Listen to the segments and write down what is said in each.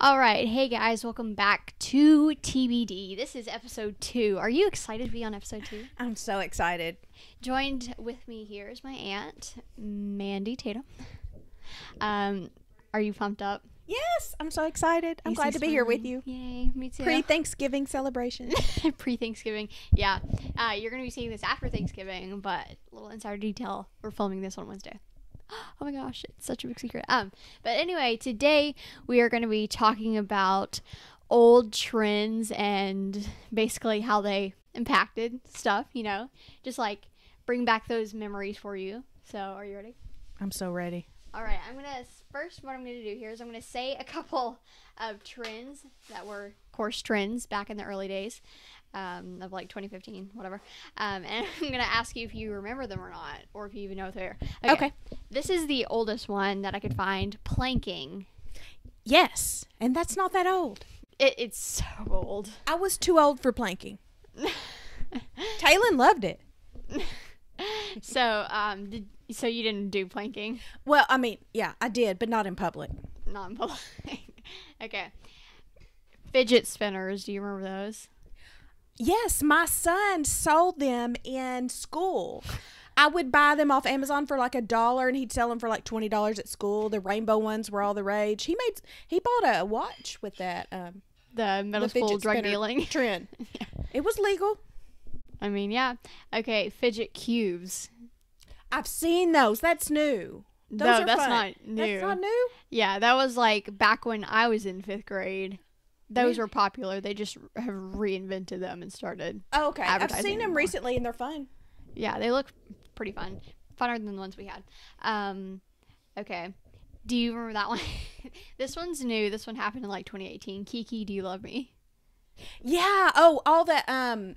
All right. Hey, guys. Welcome back to TBD. This is episode 2. Are you excited to be on episode 2? I'm so excited. Joined with me here is my aunt, Mandy Tatom. Are you pumped up? Yes, I'm so excited. I'm glad to be here with you. Yay, me too. Pre-Thanksgiving celebration. Pre-Thanksgiving. Yeah. You're going to be seeing this after Thanksgiving, but a little insider detail, we're filming this on Wednesday. Oh my gosh, it's such a big secret. But anyway, today we are going to be talking about old trends and basically how they impacted stuff, just like bring back those memories for you. So, are you ready? I'm so ready. All right, what I'm going to do here is I'm going to say a couple of trends that were, of course, trends back in the early days of like 2015, whatever. And I'm going to ask you if you remember them or not, or if you even know if they're. Okay. This is the oldest one that I could find, planking. Yes, and that's not that old. It's so old. I was too old for planking. Taylin loved it. So, so you didn't do planking? Well, I mean, yeah, I did, but not in public. Not in public. Okay. Fidget spinners, do you remember those? Yes, my son sold them in school. I would buy them off Amazon for like $1 and he'd sell them for like $20 at school. The rainbow ones were all the rage. He bought a watch with that. The middle school drug dealing trend. Yeah. It was legal. I mean, yeah. Okay, fidget cubes. I've seen those. That's new. That's fun. Not new. That's not new? Yeah, that was like back when I was in 5th grade. Those were popular. They just have reinvented them and started I've seen them recently and they're fun. Yeah, they look pretty fun. Funner than the ones we had. Okay. Do you remember that one? This one's new. This one happened in like 2018. Kiki, do you love me? Yeah. Oh, all the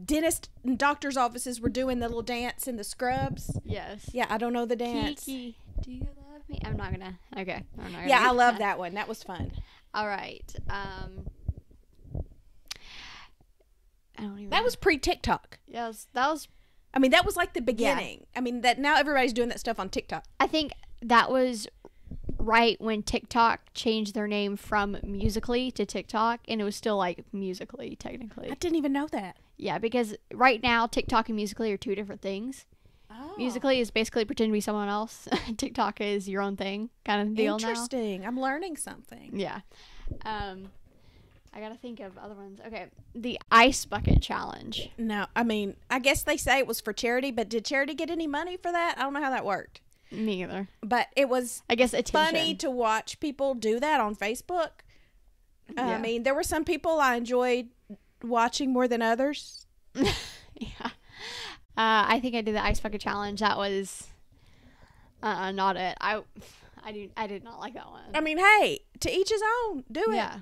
dentist and doctor's offices were doing the little dance in the scrubs. Yes. Yeah, I don't know the dance. Kiki, do you love me? I'm not gonna. Okay. I'm not gonna. Yeah, I love that one. That was fun. All right. I don't even. That was pre-TikTok. Yes, that was. I mean, that was like the beginning. Yeah. I mean, that now everybody's doing that stuff on TikTok. I think that was right when TikTok changed their name from Musical.ly to TikTok, and it was still like Musical.ly technically. I didn't even know that. Yeah, because right now TikTok and Musical.ly are two different things. Oh. Musical.ly is basically pretend to be someone else. TikTok is your own thing kind of deal. Interesting. I'm learning something. Yeah. I gotta think of other ones. Okay, the ice bucket challenge. No, I mean, I guess they say it was for charity, but did charity get any money for that? I don't know how that worked. Me either. But it was, I guess, attention. Funny to watch people do that on Facebook. Yeah. I mean, there were some people I enjoyed watching more than others. Yeah. I think I did the ice bucket challenge. That was not it. I did not like that one. I mean, hey, to each his own. Do it. Yeah.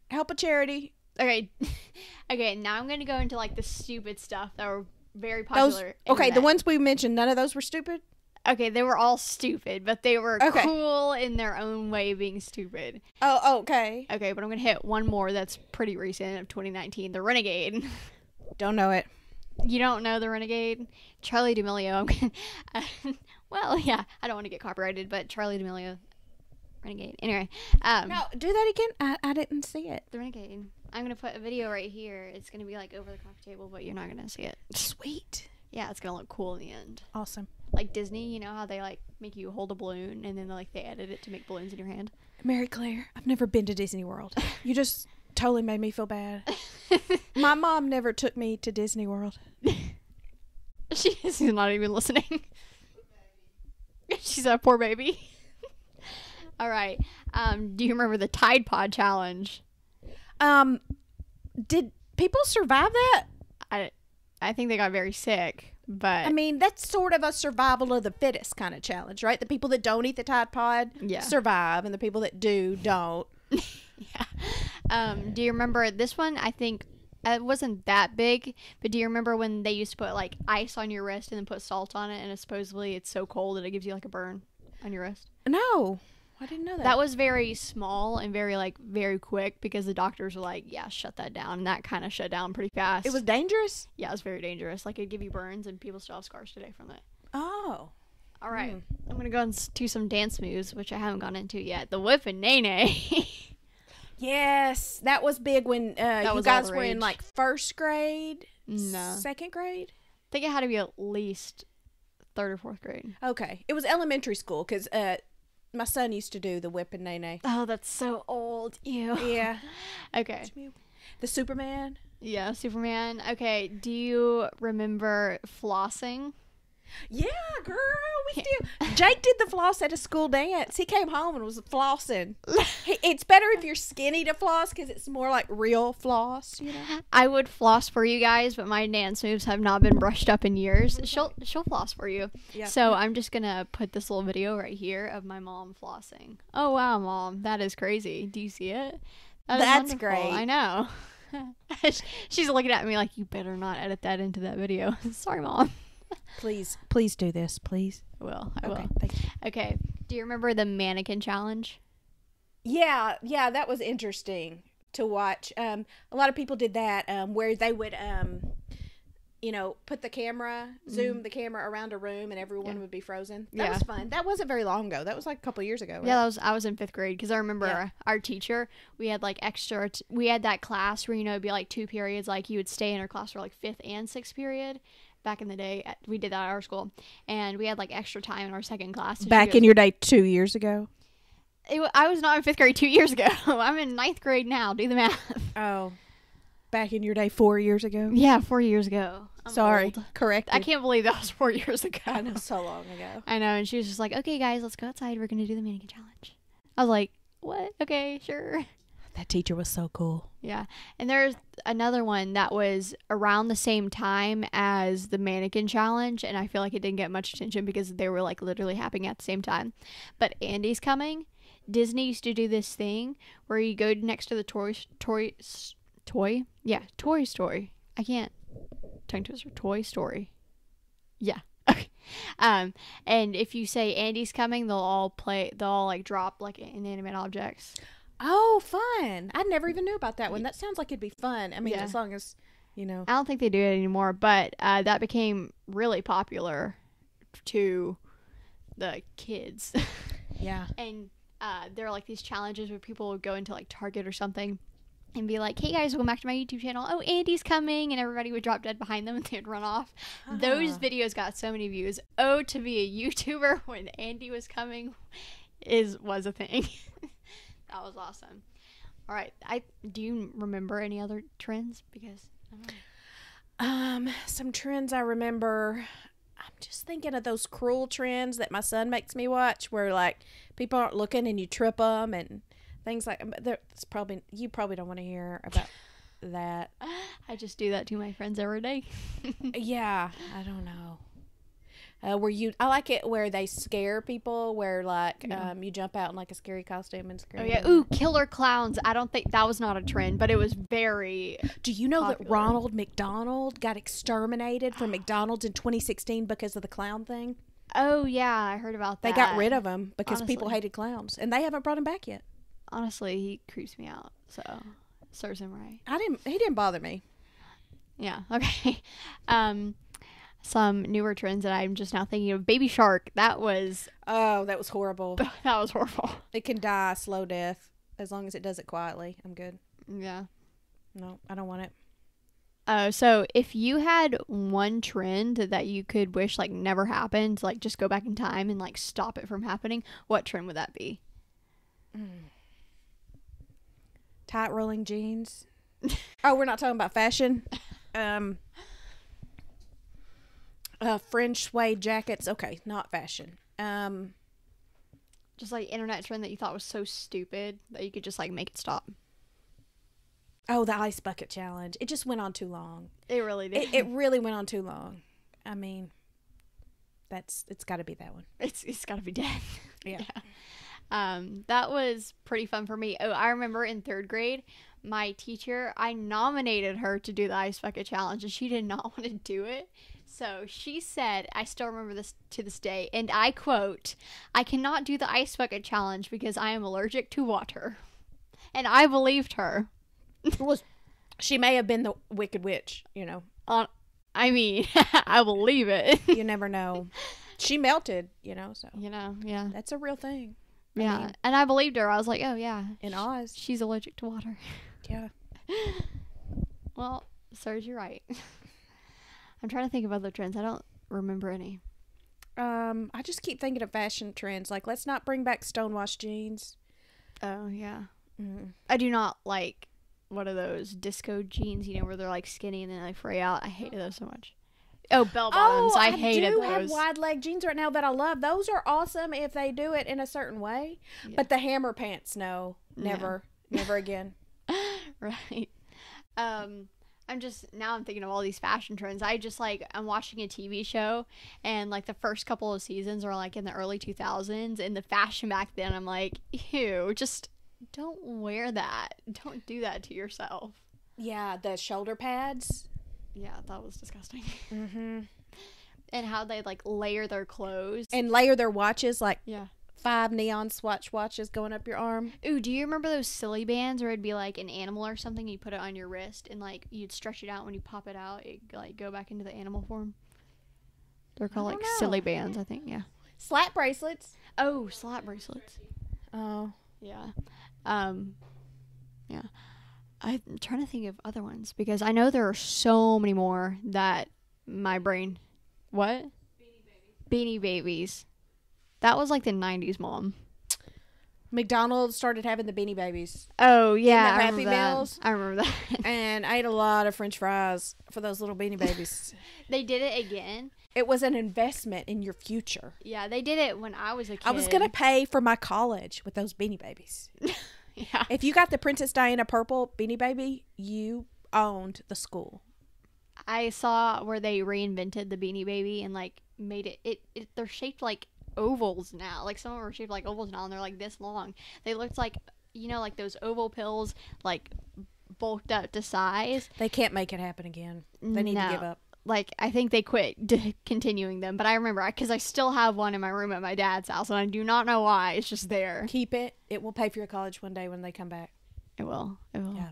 Help a charity. Okay. Okay, now I'm going to go into like the stupid stuff that were very popular. The ones we mentioned, none of those were stupid? Okay, they were all stupid, but they were cool in their own way being stupid. Oh, okay. Okay, but I'm going to hit one more that's pretty recent of 2019, the Renegade. Don't know it. You don't know the Renegade? Charlie D'Amelio. Well, yeah, I don't want to get copyrighted, but Charlie D'Amelio, Renegade. Anyway. No, do that again? I didn't see it. The Renegade. I'm going to put a video right here. It's going to be like over the coffee table, but you're not going to see it. Sweet. Yeah, it's going to look cool in the end. Awesome. Like Disney, you know how they like make you hold a balloon and then they edit it to make balloons in your hand? Mary Claire, I've never been to Disney World. You just totally made me feel bad. My mom never took me to Disney World. She's not even listening. She's a poor baby. All right. Do you remember the Tide Pod challenge? Did people survive that? I think they got very sick, but I mean, that's sort of a survival of the fittest kind of challenge, right? The people that don't eat the Tide Pod survive, and the people that do don't. Yeah. Do you remember this one? I think it wasn't that big, but do you remember when they used to put like ice on your wrist and then put salt on it, and supposedly it's so cold that it gives you like a burn on your wrist? No. I didn't know that. That was very small and very quick because the doctors were like, yeah, shut that down. And that kind of shut down pretty fast. It was dangerous? Yeah, it was very dangerous. Like, it'd give you burns and people still have scars today from it. Oh. All right. I'm going to go into some dance moves, which I haven't gone into yet. The whip and nae nae. Yes, that was big when you was all guys the were in rage. like first grade, No. second grade. I think it had to be at least 3rd or 4th grade. Okay, it was elementary school because my son used to do the whip and nay. Oh, that's so old. Ew. Yeah. Okay. The Superman. Yeah, Superman. Okay, do you remember flossing? Yeah, girl, we still. Jake did the floss at a school dance. He came home and was flossing. It's better if you're skinny to floss because it's more like real floss, you know. I would floss for you guys, but my dance moves have not been brushed up in years. She'll floss for you. Yeah. So I'm just gonna put this little video right here of my mom flossing. Oh wow, Mom, that is crazy. Do you see it? That is That's wonderful. great. I know. She's looking at me like, you better not edit that into that video. Sorry, Mom. Please do this, please. I will. Okay, thank you. Okay. Do you remember the mannequin challenge? Yeah, that was interesting to watch. A lot of people did that where they would, put the camera, zoom the camera around a room, and everyone would be frozen. That was fun. That wasn't very long ago. That was like a couple of years ago. Right? Yeah, I was in 5th grade because I remember our teacher. We had like we had that class where it'd be like 2 periods. Like you would stay in our class for like 5th and 6th period. Back in the day, we did that at our school, and we had like extra time in our second class. So Back in your day 2 years ago. I was not in 5th grade 2 years ago. I'm in 9th grade now. Do the math. Oh, back in your day 4 years ago. Yeah, 4 years ago. I'm Sorry, old. correct. I can't believe that was 4 years ago. I know, so long ago. I know, and she was just like, "Okay, guys, let's go outside. We're gonna do the mannequin challenge." I was like, "What? Okay, sure." That teacher was so cool. Yeah. And there's another one that was around the same time as the mannequin challenge, and I feel like it didn't get much attention because they were like literally happening at the same time. But Andy's Coming. Disney used to do this thing where you go next to the Toy Story. I can't tongue twister. Toy Story. Yeah. Okay. And if you say Andy's Coming, they'll all like drop like inanimate objects. Oh, fun. I never even knew about that one. That sounds like it'd be fun. I mean, Yeah. as long as, I don't think they do it anymore, but that became really popular to the kids. Yeah. And there are like these challenges where people would go into like Target or something and be like, "Hey guys, welcome back to my YouTube channel. Oh, Andy's coming," and everybody would drop dead behind them and they'd run off. Those videos got so many views. Oh, to be a YouTuber when Andy was coming was a thing. That was awesome. All right, do you remember any other trends? Because I don't know. Some trends I remember. I'm just thinking of those cruel trends that my son makes me watch, where like people aren't looking and you trip them and things like. You probably don't want to hear about that. I just do that to my friends every day. Yeah, I don't know. I like it where they scare people, where like you jump out in like a scary costume and scare. Oh yeah, ooh, killer clowns. I don't think that was not a trend, but it was very. Do you know popular. that Ronald McDonald got exterminated from McDonald's in 2016 because of the clown thing? Oh yeah, I heard about that. They got rid of him because people Honestly. hated clowns, and they haven't brought him back yet. Honestly, he creeps me out. So serves him right. He didn't bother me. Yeah. Okay. Some newer trends that I'm just now thinking of. Baby Shark. That was That was horrible. horrible. It can die a slow death as long as it does it quietly. I'm good. Yeah. No, I don't want it. So if you had one trend that you could wish like never happened, like just go back in time and like stop it from happening, what trend would that be? Tight rolling jeans. Oh, we're not talking about fashion. Fringe suede jackets. Okay, not fashion. Just like internet trend that you thought was so stupid that you could just like make it stop. Oh, the ice bucket challenge. It just went on too long. It really did. It really went on too long. I mean, it's got to be that one. It's got to be dead. Yeah. That was pretty fun for me. Oh, I remember in 3rd grade, my teacher, I nominated her to do the ice bucket challenge, and she did not want to do it. So she said, I still remember this to this day, and I quote, "I cannot do the ice bucket challenge because I am allergic to water." And I believed her. Well, she may have been the Wicked Witch, I mean, I believe it. You never know. She melted, so Yeah. that's a real thing. Yeah, mean, and I believed her. I was like, oh yeah, in Oz. she's allergic to water. Yeah. Well, serves you right. I'm trying to think of other trends. I don't remember any. I just keep thinking of fashion trends. Like, let's not bring back stonewashed jeans. Oh yeah. Mm. I do not like one of those disco jeans, where they're like skinny and then they fray out. I hated those so much. Oh, bell bottoms. I hated do those. have wide leg jeans right now that I love. Those are awesome if they do it in a certain way. Yeah. But the hammer pants, no, never, never again. Right. I'm thinking of all these fashion trends. I'm watching a TV show, and like the first couple of seasons are like in the early 2000s, and the fashion back then, I'm like, ew, just don't wear that. Don't do that to yourself. Yeah, the shoulder pads. Yeah, that was disgusting. Mm-hmm. And how they like layer their clothes. And layer their watches, like Yeah. 5 neon swatch watches going up your arm. Ooh, do you remember those silly bands where it'd be like an animal or something, you put it on your wrist, and like you'd stretch it out, when you pop it out, it like go back into the animal form? They're called like silly bands, I think. Yeah. Slap bracelets. Oh, slap bracelets. Oh. Yeah. Yeah. I'm trying to think of other ones because I know there are so many more that my brain. What? Beanie Babies. That was like the 90s, Mom. McDonald's started having the Beanie Babies. Oh, yeah. And the Happy Meals. I remember that. And I ate a lot of French fries for those little Beanie Babies. They did it again. It was an investment in your future. Yeah, they did it when I was a kid. I was going to pay for my college with those Beanie Babies. Yeah. If you got the Princess Diana purple Beanie Baby, you owned the school. I saw where they reinvented the Beanie Baby and like made it they're shaped like ovals now. Like some of them are shaped like ovals now, and they're like this long. They looked like, like those oval pills, like bulked up to size. They can't make it happen again. They need to give up. Like, I think they quit continuing them. But I remember, because I still have one in my room at my dad's house, and I do not know why. It's just there. Keep it. It will pay for your college one day when they come back. It will. It will. Yeah.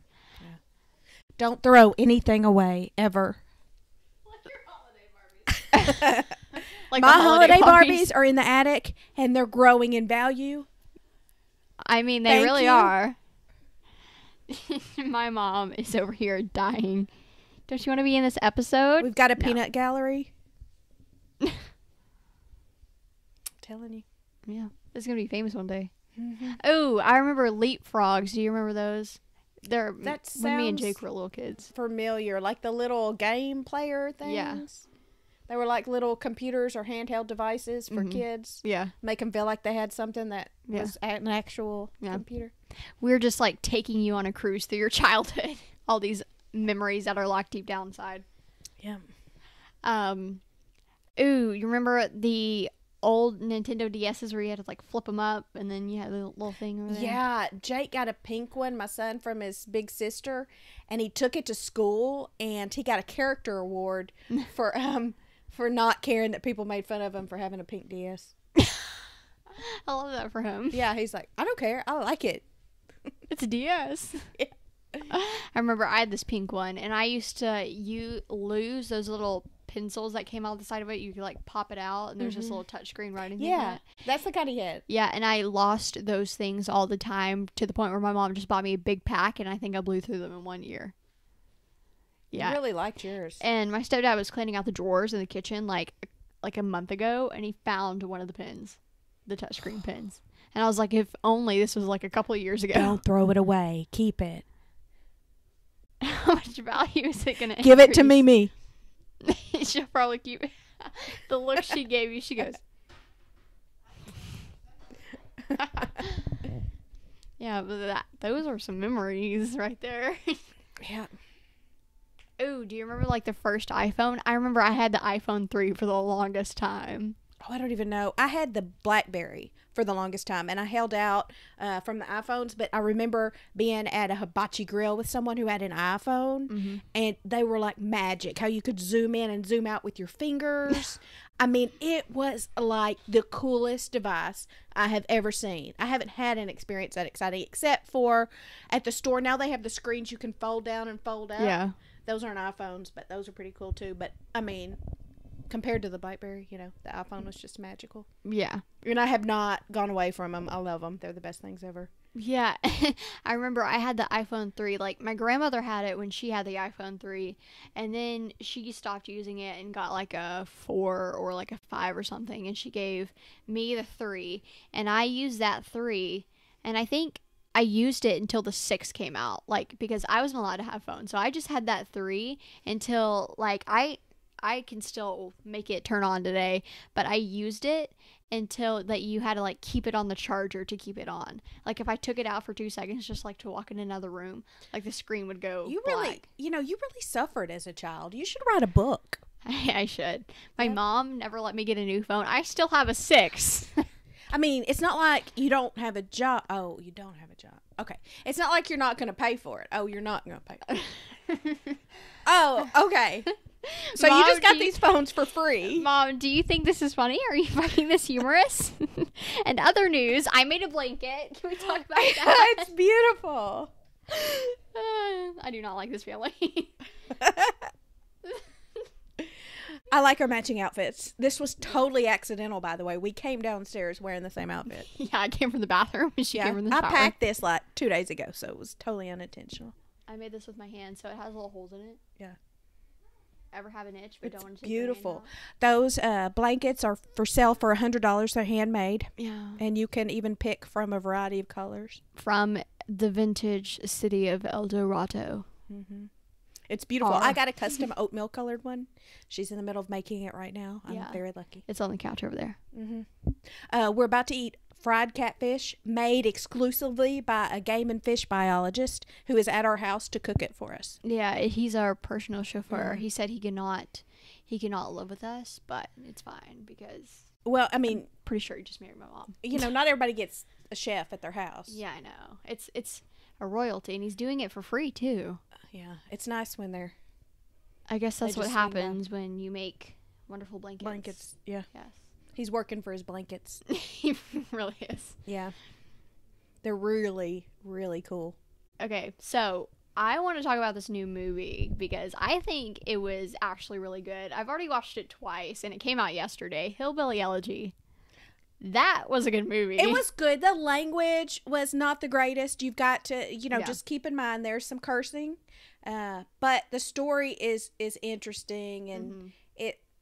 Don't throw anything away, ever. Like your holiday Barbies. Like my holiday Barbies are in the attic, and they're growing in value. I mean, they really are. My mom is over here dying. Don't you want to be in this episode? We've got a peanut gallery. Telling you. Yeah. This is going to be famous one day. Mm-hmm. Oh, I remember leapfrogs. Do you remember those? They're that when me and Jake were little kids. Familiar. Like the little game player things. Yeah. They were like little computers or handheld devices for kids. Yeah. Make them feel like they had something that was an actual computer. We're just like taking you on a cruise through your childhood. All these memories that are locked deep down inside. Yeah. Ooh, you remember the old Nintendo DS's where you had to like flip them up and then you had the little thing over there? Yeah, Jake got a pink one, my son, from his big sister, and he took it to school, and he got a character award for not caring that people made fun of him for having a pink DS. I love that for him. Yeah, he's like, I don't care, I like it. It's a DS. Yeah. I remember I had this pink one, and I used to lose those little pencils that came out the side of it. You could like pop it out, and there's this little touchscreen writing thing. Yeah, that's the kind he had. Yeah, and I lost those things all the time to the point where my mom just bought me a big pack, and I think I blew through them in 1 year. Yeah, you really liked yours. And my stepdad was cleaning out the drawers in the kitchen like a month ago, and he found one of the pins, the touchscreen pins, and I was like, if only this was like a couple of years ago. Don't throw it away. Keep it. How much value is it going to give it to Mimi? She'll probably keep it. The look she gave you, she goes. Yeah, but those are some memories right there. Yeah. Oh, do you remember like the first iPhone? I remember I had the iPhone 3 for the longest time. Oh, I don't even know. I had the BlackBerry for the longest time, and I held out from the iPhones, but I remember being at a hibachi grill with someone who had an iPhone, and they were like magic, how you could zoom in and zoom out with your fingers. I mean, it was like the coolest device I have ever seen. I haven't had an experience that exciting, except for at the store. Now they have the screens you can fold down and fold up. Yeah. Those aren't iPhones, but those are pretty cool too. But, I mean, compared to the BlackBerry, the iPhone was just magical. Yeah, And I have not gone away from them. I love them. They're the best things ever. Yeah. I remember I had the iPhone 3. Like, my grandmother had it when she had the iPhone 3. And then she stopped using it and got like a 4 or like a 5 or something. And she gave me the 3. And I used that 3. And I think I used it until the 6 came out. Like, because I wasn't allowed to have phones. So I just had that 3 until, like, I can still make it turn on today. But I used it until that you had to like keep it on the charger to keep it on. Like if I took it out for 2 seconds just like to walk in another room, like the screen would go black. You really suffered as a child. You should write a book. I should. My mom never let me get a new phone. I still have a 6. I mean, it's not like you don't have a job. Oh, you don't have a job. Okay. It's not like you're not going to pay for it. Oh, you're not going to pay for it. Oh, okay. So Mom, you just got these phones for free. Mom, do you think this is funny? Are you finding this humorous? And other news, I made a blanket. Can we talk about that? It's beautiful. I do not like this family. I like our matching outfits. This was totally accidental, by the way. We came downstairs wearing the same outfit. Yeah, I came from the bathroom and she came from the shower. I packed this like 2 days ago, so it was totally unintentional. I made this with my hand, so it has little holes in it. Yeah. Ever have an itch but don't want to take beautiful. Those blankets are for sale for $100. They're handmade. Yeah. And you can even pick from a variety of colors. From the vintage city of El Dorado. Mm-hmm. It's beautiful. I got a custom oatmeal colored one. She's in the middle of making it right now. I'm very lucky. It's on the couch over there. Mm-hmm. We're about to eat fried catfish made exclusively by a game and fish biologist who is at our house to cook it for us. Yeah, he's our personal chauffeur. He said he cannot live with us, but it's fine because well, I mean, I'm pretty sure he just married my mom. You know, not everybody gets a chef at their house. Yeah, I know. It's a royalty and he's doing it for free too. Yeah, it's nice when they're I guess that's what happens when you make wonderful blankets. Blankets, yeah. Yes. He's working for his blankets. He really is. Yeah. They're really, really cool. Okay, so I want to talk about this new movie because I think it was actually really good. I've already watched it twice, and it came out yesterday. Hillbilly Elegy. That was a good movie. It was good. The language was not the greatest. You've got to, just keep in mind there's some cursing. But the story is interesting, and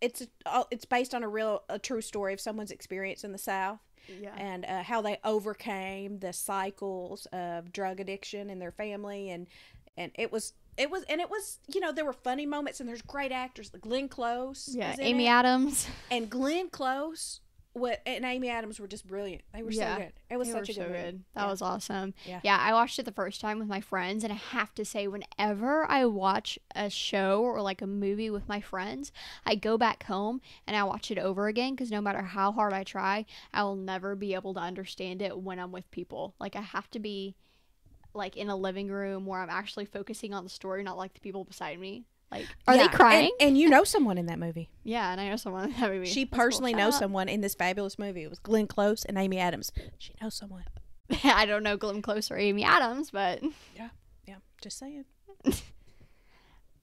it's based on a true story of someone's experience in the South. Yeah. And how they overcame the cycles of drug addiction in their family, and it was there were funny moments, and there's great actors like Glenn Close. Yeah, Amy Adams. And Glenn Close and Amy Adams were just brilliant. They were so good. It was such a good movie. That was awesome. Yeah, I watched it the first time with my friends, and I have to say, whenever I watch a show or like a movie with my friends, I go back home and I watch it over again because no matter how hard I try, I will never be able to understand it when I'm with people. Like I have to be like in a living room where I'm actually focusing on the story, not like the people beside me. Like, are they crying? And you know someone in that movie. Yeah, and I know someone in that movie. She personally knows someone in this fabulous movie. It was Glenn Close and Amy Adams. She knows someone. I don't know Glenn Close or Amy Adams, but... Yeah, just saying.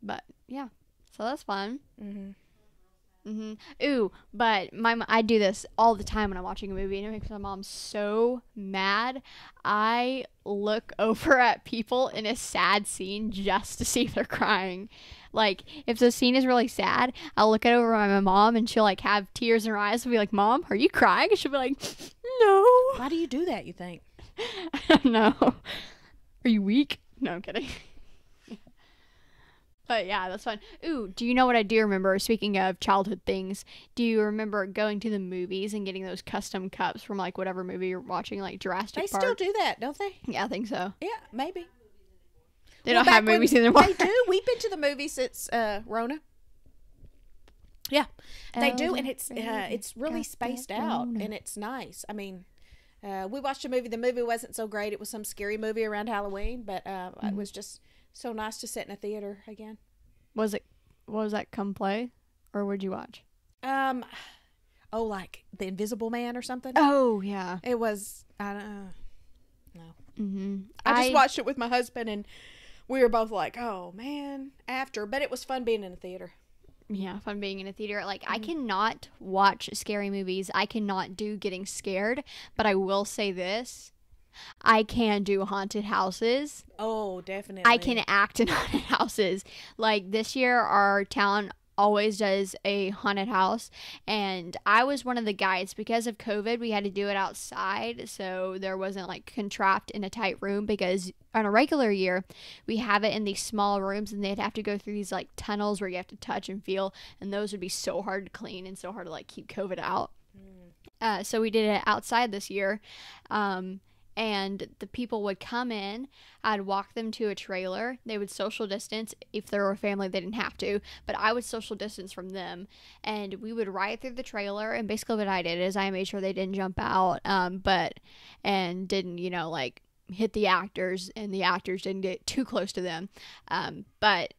But, yeah. So that's fun. Mm-hmm. Ooh, but I do this all the time when I'm watching a movie, and it makes my mom so mad. I look over at people in a sad scene just to see if they're crying. Like, if the scene is really sad, I'll look over at my mom, and she'll, like, have tears in her eyes and be like, Mom, are you crying? And she'll be like, no. Why do you do that, you think? I don't know. Are you weak? No, I'm kidding. But yeah, that's fun. Ooh, do you know what I do remember? Speaking of childhood things, do you remember going to the movies and getting those custom cups from, like, whatever movie you're watching, like Jurassic Park? They still do that, don't they? Yeah, I think so. Yeah, maybe. They don't have movies anymore. They do. We've been to the movies since Rona. Yeah, they do, and it's really spaced out, and it's nice. I mean, we watched a movie. The movie wasn't so great. It was some scary movie around Halloween, but it was just so nice to sit in a theater again. Was that Come Play, or what'd you watch? Like The Invisible Man or something. Oh yeah, it was. I don't know. No. Mm-hmm. I just watched it with my husband, and we were both like, "Oh man!" But it was fun being in a theater. Yeah, fun being in a theater. Like, I cannot watch scary movies. I cannot do getting scared. But I will say this. I can do haunted houses. Oh, definitely. I can act in haunted houses. Like, this year, our town always does a haunted house, and I was one of the guys. Because of COVID, we had to do it outside, so there wasn't like contract in a tight room, because on a regular year we have it in these small rooms, and they'd have to go through these like tunnels where you have to touch and feel, and those would be so hard to clean and so hard to like keep COVID out. So we did it outside this year. And the people would come in. I'd walk them to a trailer. They would social distance. If they were a family, they didn't have to, but I would social distance from them, and we would ride through the trailer. And basically what I did is I made sure they didn't jump out, and didn't, like hit the actors, and the actors didn't get too close to them. But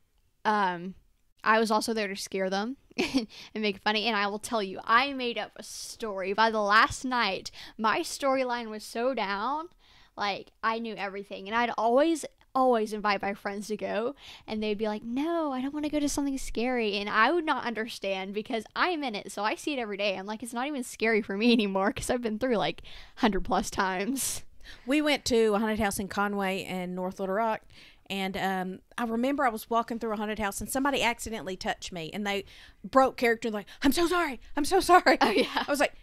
I was also there to scare them and make it funny. And I will tell you, I made up a story. By the last night, my storyline was so down. Like, I knew everything. And I'd always invite my friends to go. And they'd be like, no, I don't want to go to something scary. And I would not understand, because I'm in it. So I see it every day. I'm like, it's not even scary for me anymore, because I've been through like 100+ times. We went to a haunted house in Conway and North Little Rock. And I remember I was walking through a haunted house, and somebody accidentally touched me, and they broke character, like, I'm so sorry. I'm so sorry. Oh, yeah. I was like,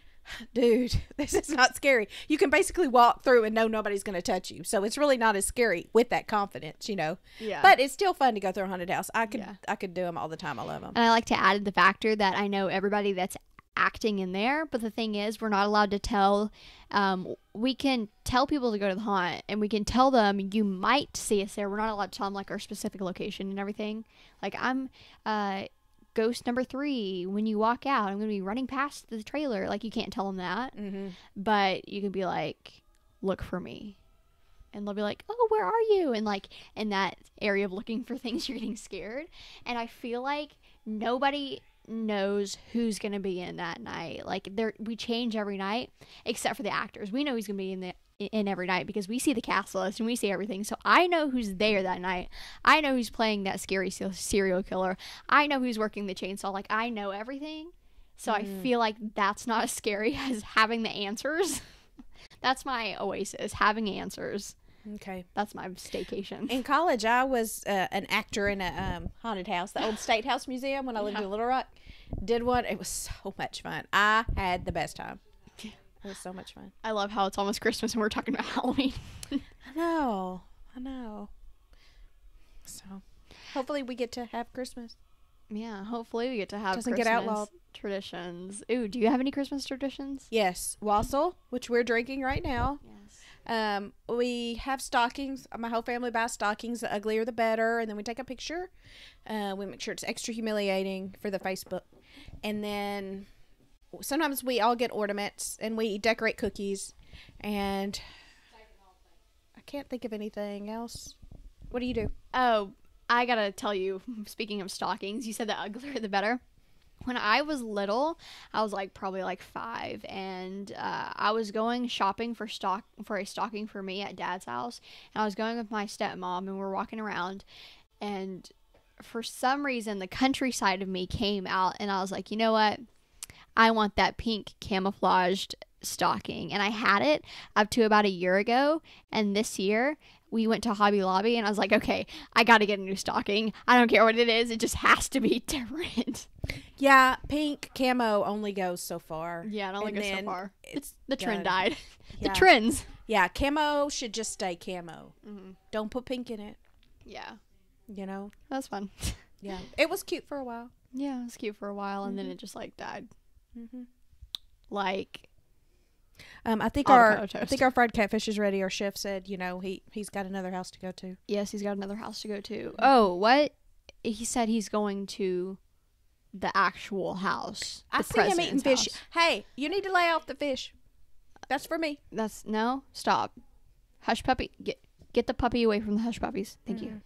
dude, this is not scary. You can basically walk through and know nobody's going to touch you. So it's really not as scary with that confidence, Yeah. But it's still fun to go through a haunted house. I could do them all the time. I love them. And I like to add the factor that I know everybody that's acting in there, but the thing is, we're not allowed to tell. We can tell people to go to the haunt, and we can tell them you might see us there. We're not allowed to tell them like our specific location and everything. Like, I'm ghost number 3. When you walk out, I'm gonna be running past the trailer. Like, you can't tell them that. But you can be like, look for me, and they'll be like, oh, where are you? And like, in that area of looking for things, you're getting scared. And I feel like nobody knows who's gonna be in that night. Like, we change every night except for the actors. We know who's gonna be in every night, because we see the cast list and we see everything. So I know who's there that night. I know who's playing that scary serial killer. I know who's working the chainsaw. Like, I know everything. So I feel like that's not as scary as having the answers. That's my oasis, having answers. Okay. That's my staycation. In college, I was an actor in a haunted house, the old State House Museum, when I lived in Little Rock. Did one. It was so much fun. I had the best time. It was so much fun. I love how it's almost Christmas and we're talking about Halloween. I know. So, hopefully we get to have Christmas. Yeah, hopefully we get to have Doesn't Christmas get outlawed. Traditions. Ooh, do you have any Christmas traditions? Yes. Wassail, which we're drinking right now. Yes. We have stockings. My whole family buys stockings. The uglier the better. And then we take a picture. We make sure it's extra humiliating for the Facebook. And then sometimes we all get ornaments, and we decorate cookies. And I can't think of anything else. What do you do? Oh, I gotta tell you, speaking of stockings, you said the uglier the better. When I was little, I was like probably like 5, and I was going shopping for a stocking for me at Dad's house, and I was going with my stepmom, and we're walking around, and for some reason the countryside of me came out, and I was like, you know what? I want that pink camouflaged stocking, and I had it up to about a year ago, and this year we went to Hobby Lobby, and I was like, okay, I gotta get a new stocking. I don't care what it is, it just has to be different. Yeah, pink camo only goes so far. Yeah, it only And goes so then far. it's The trend done. died. Yeah. The trends. Yeah, camo should just stay camo. Mm-hmm. Don't put pink in it, Yeah, you know? that's fun. Yeah. It was cute for a while. Yeah, it was cute for a while, and then it just like died. Mm-hmm. Like, I think avocado toast. our fried catfish is ready. Our chef said, he's got another house to go to. yes, he's got another house to go to. Oh, what? He said he's going to the actual house. I the see him eating president's fish. house. Hey, you need to lay off the fish. That's for me. No, stop. Hush puppy, get the puppy away from the hush puppies. Thank you.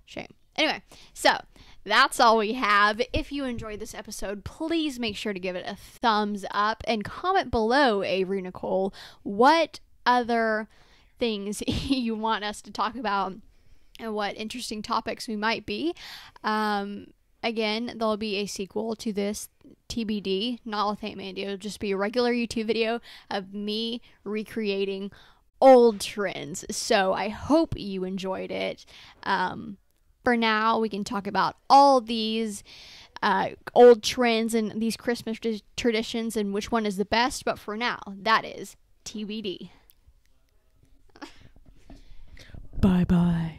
Shame. Anyway, so that's all we have. If you enjoyed this episode, please make sure to give it a thumbs up and comment below, Avery Nicole, what other things you want us to talk about and what interesting topics we might be. again, there'll be a sequel to this TBD, not with Aunt Mandy. It'll just be a regular YouTube video of me recreating old trends. So I hope you enjoyed it. For now, we can talk about all these old trends and these Christmas traditions and which one is the best. But for now, that is TBD. Bye-bye.